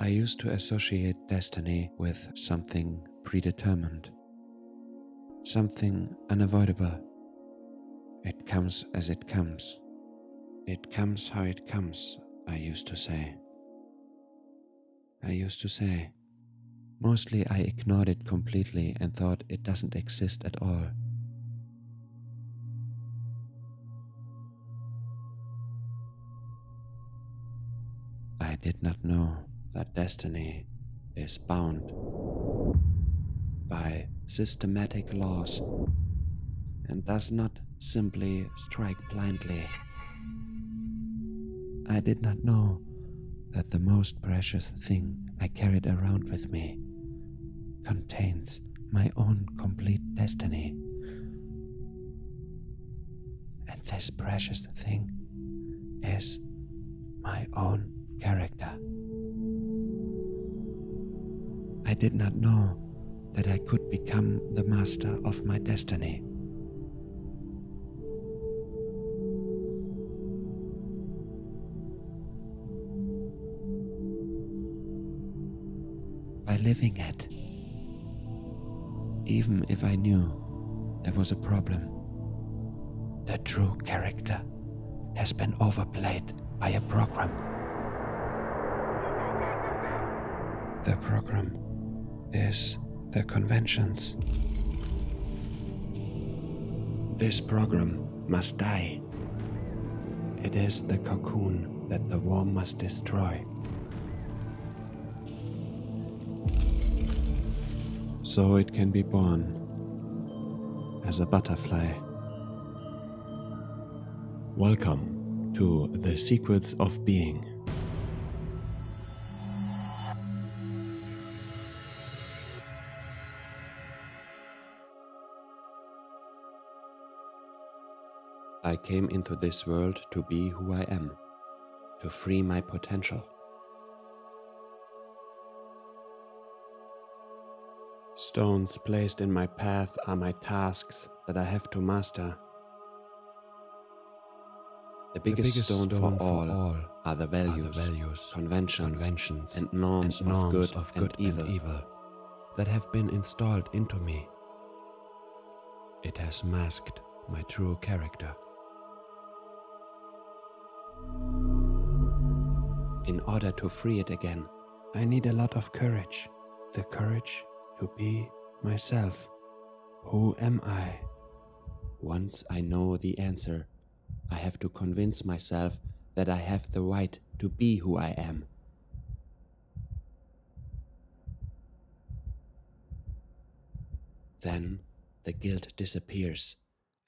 I used to associate destiny with something predetermined, something unavoidable. It comes as it comes. It comes how it comes, I used to say. Mostly I ignored it completely and thought it doesn't exist at all. I did not know that destiny is bound by systematic laws and does not simply strike blindly. I did not know that the most precious thing I carried around with me contains my own complete destiny. And this precious thing is my own character. I did not know that I could become the master of my destiny. By living it, even if I knew there was a problem, the true character has been overplayed by a program. The program is the conventions. This program must die. It is the cocoon that the worm must destroy. So it can be born as a butterfly. Welcome to the Secrets of Being. I came into this world to be who I am, to free my potential. Stones placed in my path are my tasks that I have to master. The biggest stone for all are the values, conventions, and norms of good and evil that have been installed into me. It has masked my true character. In order to free it again, I need a lot of courage. The courage to be myself. Who am I? Once I know the answer, I have to convince myself that I have the right to be who I am. Then the guilt disappears,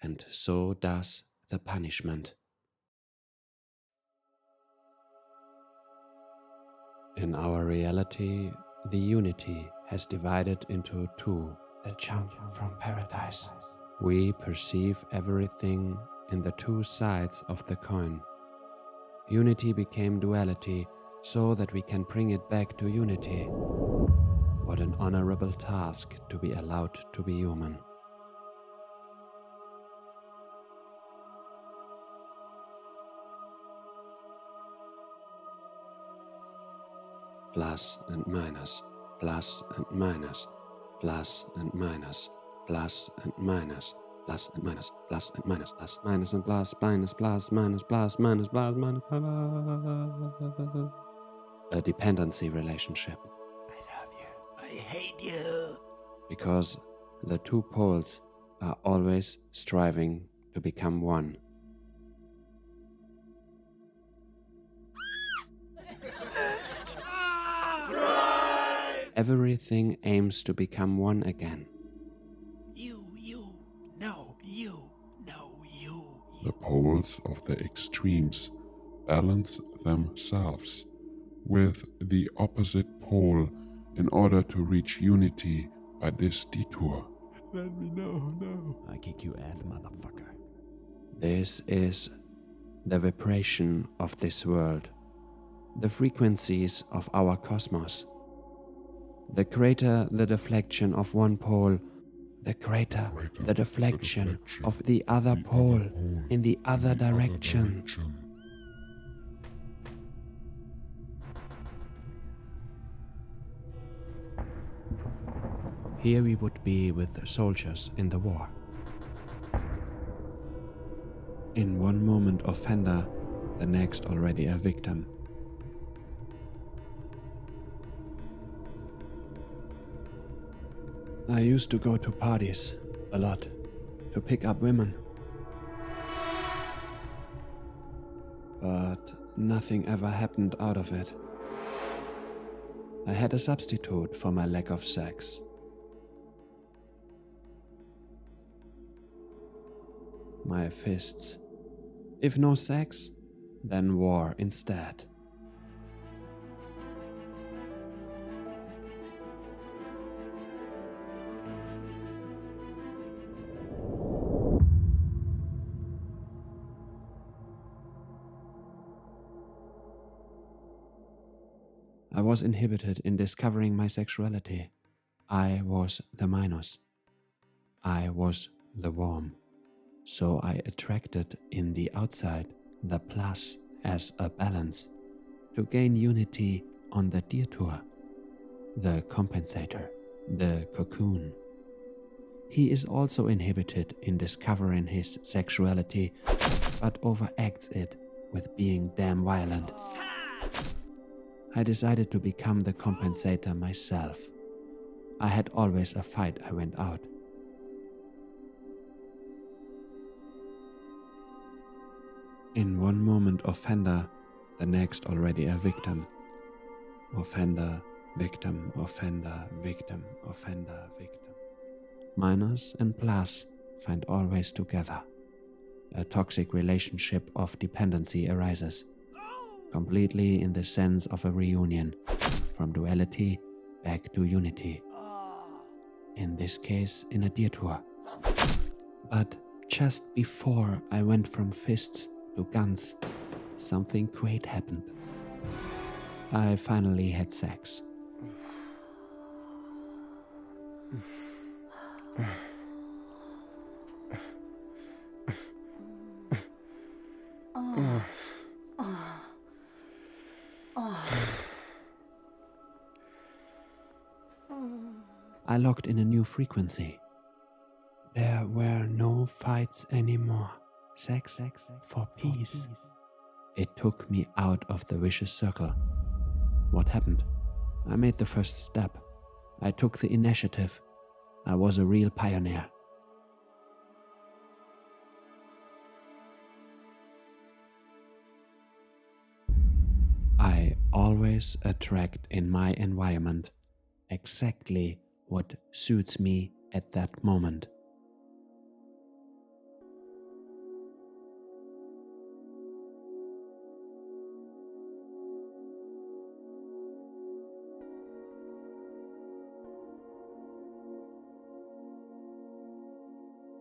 and so does the punishment. In our reality, the unity has divided into two. The jump from paradise. We perceive everything in the two sides of the coin. Unity became duality so that we can bring it back to unity. What an honorable task to be allowed to be human. Plus and minus, plus and minus, plus and minus, plus and minus, plus and minus, plus and minus, plus minus and plus, minus, plus, minus, plus, minus, plus, minus, plus. A dependency relationship. I love you. I hate you. Because the two poles are always striving to become one. Everything aims to become one again. You, no, you. The poles of the extremes balance themselves with the opposite pole in order to reach unity by this detour. Let me know, no. I kick you ass, motherfucker. This is the vibration of this world, the frequencies of our cosmos. The greater the deflection of one pole, the greater the deflection of the other pole in the other direction. Here we would be with soldiers in the war. In one moment offender, the next already a victim. I used to go to parties a lot to pick up women. But nothing ever happened out of it. I had a substitute for my lack of sex. My fists. If no sex, then war instead. I was inhibited in discovering my sexuality. I was the minus. I was the warm. So I attracted in the outside the plus as a balance to gain unity on the detour, the compensator, the cocoon. He is also inhibited in discovering his sexuality, but overacts it with being damn violent. I decided to become the compensator myself. I had always a fight I went out. In one moment offender, the next already a victim. Offender, victim, offender, victim, offender, victim. Minus and plus find always together. A toxic relationship of dependency arises, completely in the sense of a reunion, from duality back to unity. In this case, in a detour. But just before I went from fists to guns, something great happened. I finally had sex. I locked in a new frequency. There were no fights anymore. Sex for peace. It took me out of the vicious circle. What happened? I made the first step. I took the initiative. I was a real pioneer. I always attract in my environment exactly what suits me at that moment.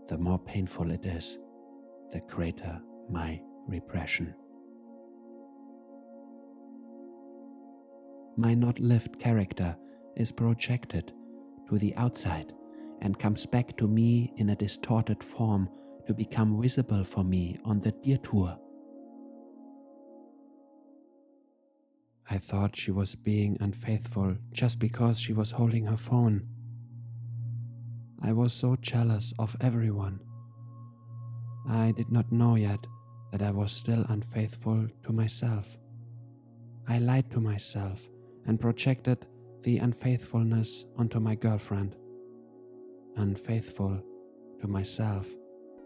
The more painful it is, the greater my repression. My not lived character is projected to the outside and comes back to me in a distorted form to become visible for me on the detour. I thought she was being unfaithful just because she was holding her phone. I was so jealous of everyone. I did not know yet that I was still unfaithful to myself. I lied to myself and projected the unfaithfulness onto my girlfriend. Unfaithful to myself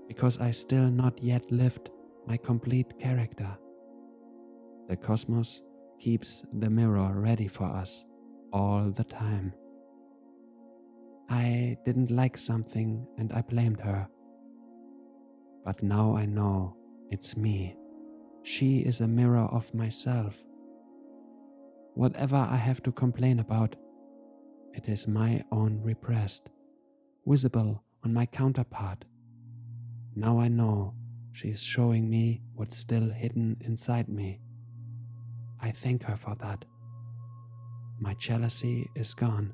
because I still not yet lived my complete character. The cosmos keeps the mirror ready for us all the time. I didn't like something and I blamed her. But now I know it's me. She is a mirror of myself. Whatever I have to complain about, it is my own repressed, visible on my counterpart. Now I know she is showing me what's still hidden inside me. I thank her for that. My jealousy is gone.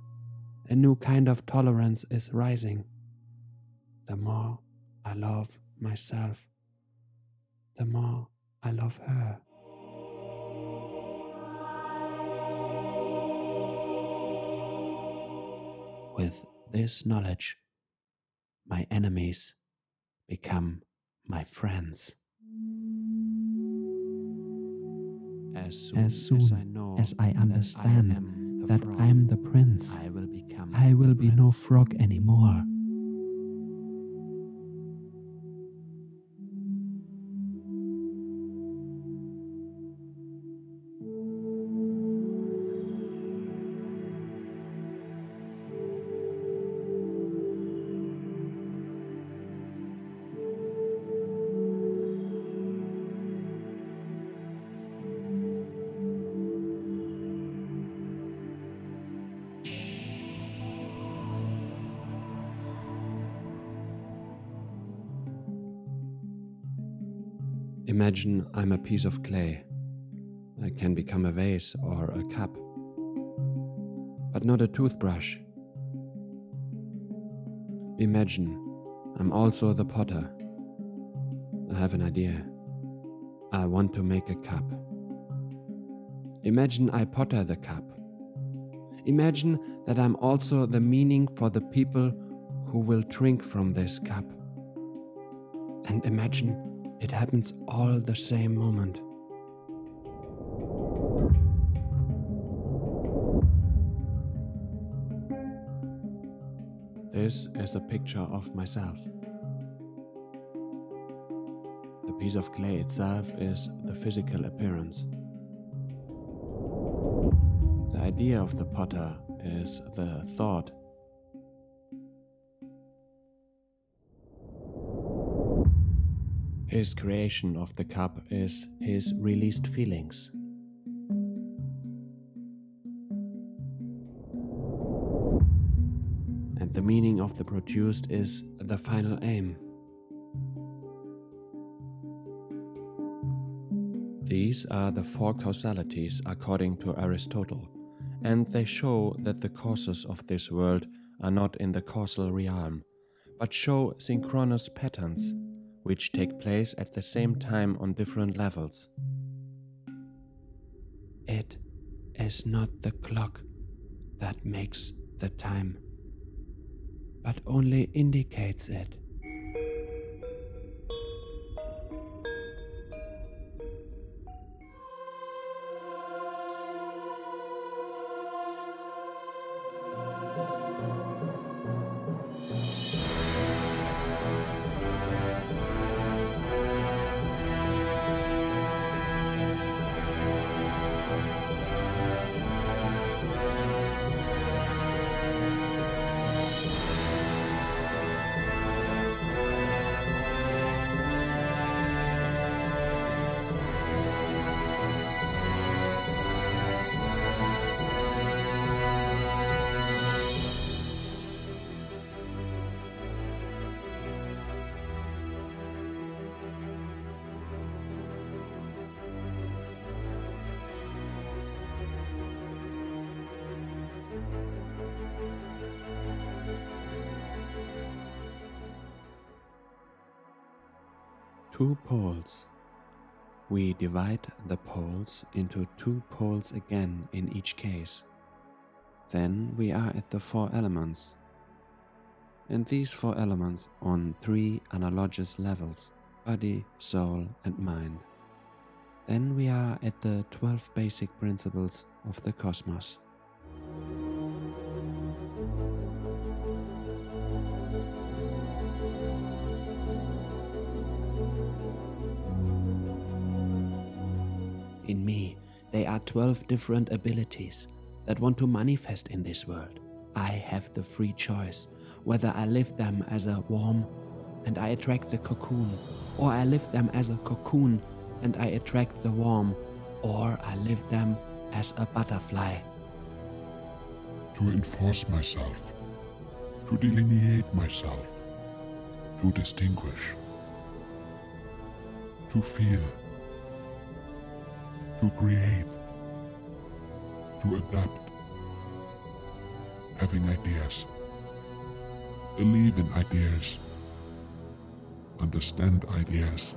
A new kind of tolerance is rising. The more I love myself, the more I love her. With this knowledge, my enemies become my friends. As soon as I understand that I am the prince, I will be no frog anymore. Imagine I'm a piece of clay. I can become a vase or a cup, but not a toothbrush. Imagine I'm also the potter. I have an idea. I want to make a cup. Imagine I potter the cup. Imagine that I'm also the meaning for the people who will drink from this cup. And imagine it happens all the same moment. This is a picture of myself. The piece of clay itself is the physical appearance. The idea of the potter is the thought. His creation of the cup is his released feelings. And the meaning of the produced is the final aim. These are the four causalities according to Aristotle, and they show that the causes of this world are not in the causal realm, but show synchronous patterns which take place at the same time on different levels. It is not the clock that makes the time, but only indicates it. Two poles. We divide the poles into two poles again in each case. Then we are at the four elements. And these four elements on three analogous levels: body, soul, and mind. Then we are at the 12 basic principles of the cosmos. In me, there are 12 different abilities that want to manifest in this world. I have the free choice whether I live them as a worm and I attract the cocoon, or I live them as a cocoon and I attract the worm, or I live them as a butterfly. To enforce myself, to delineate myself, to distinguish, to feel, to create, to adapt, having ideas, believe in ideas, understand ideas,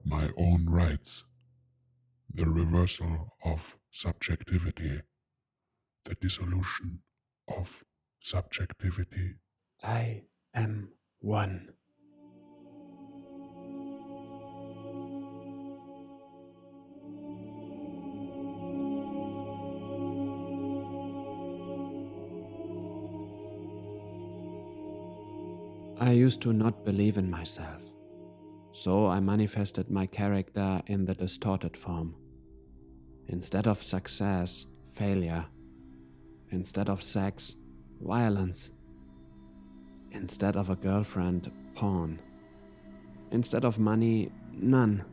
my own rights, the reversal of subjectivity, the dissolution of subjectivity. I am one. I used to not believe in myself, so I manifested my character in the distorted form. Instead of success, failure. Instead of sex, violence. Instead of a girlfriend, porn. Instead of money, none.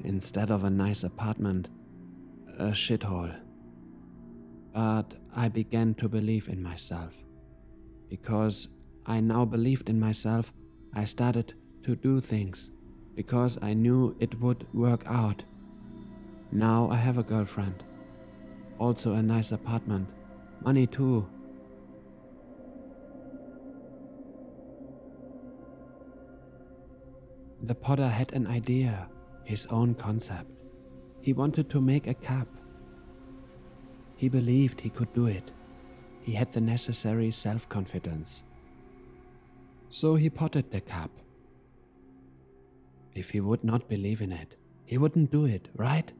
Instead of a nice apartment, a shithole. But I began to believe in myself. Because I now believed in myself, I started to do things. Because I knew it would work out. Now I have a girlfriend. Also a nice apartment. Money too. The potter had an idea, his own concept. He wanted to make a cup. He believed he could do it. He had the necessary self-confidence. So he potted the cup. If he would not believe in it, he wouldn't do it, right?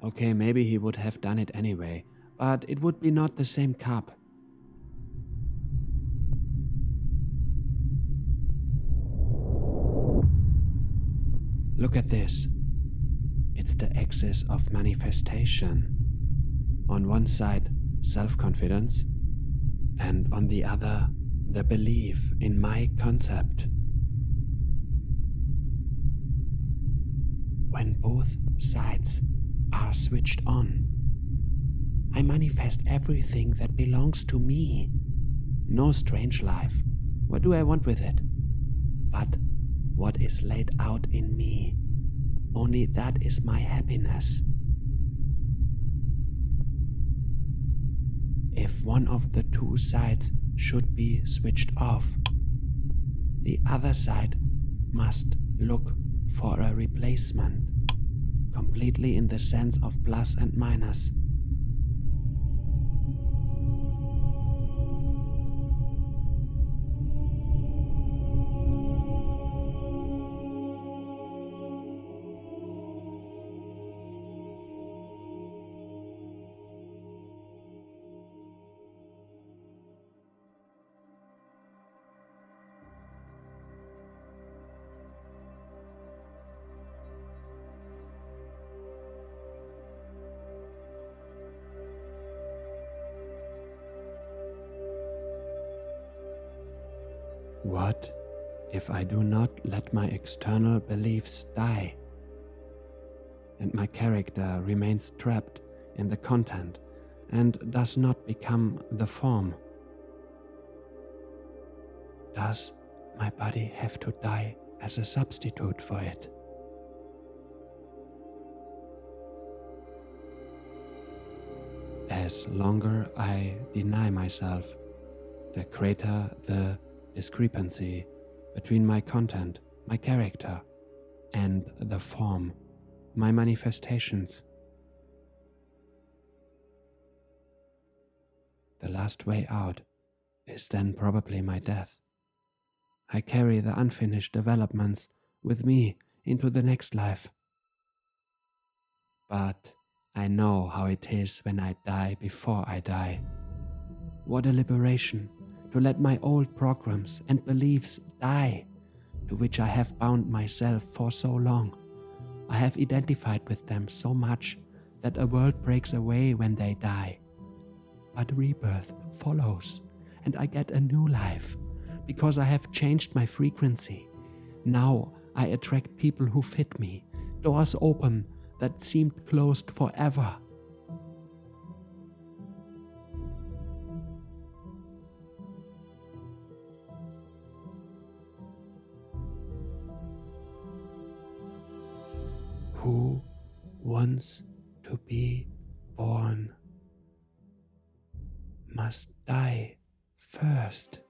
Okay, maybe he would have done it anyway, but it would be not the same cup. Look at this. It's the axis of manifestation. On one side, self-confidence, and on the other, the belief in my concept. When both sides are switched on, I manifest everything that belongs to me. No strange life. What do I want with it? But what is laid out in me. Only that is my happiness. If one of the two sides should be switched off, the other side must look for a replacement, completely in the sense of plus and minus. What if I do not let my external beliefs die, and my character remains trapped in the content and does not become the form? Does my body have to die as a substitute for it? As longer I deny myself, the greater the discrepancy between my content, my character, and the form, my manifestations. The last way out is then probably my death. I carry the unfinished developments with me into the next life. But I know how it is when I die before I die. What a liberation to let my old programs and beliefs die, to which I have bound myself for so long. I have identified with them so much that a world breaks away when they die. But rebirth follows, and I get a new life, because I have changed my frequency. Now I attract people who fit me, doors open that seemed closed forever. Who wants to be born must die first.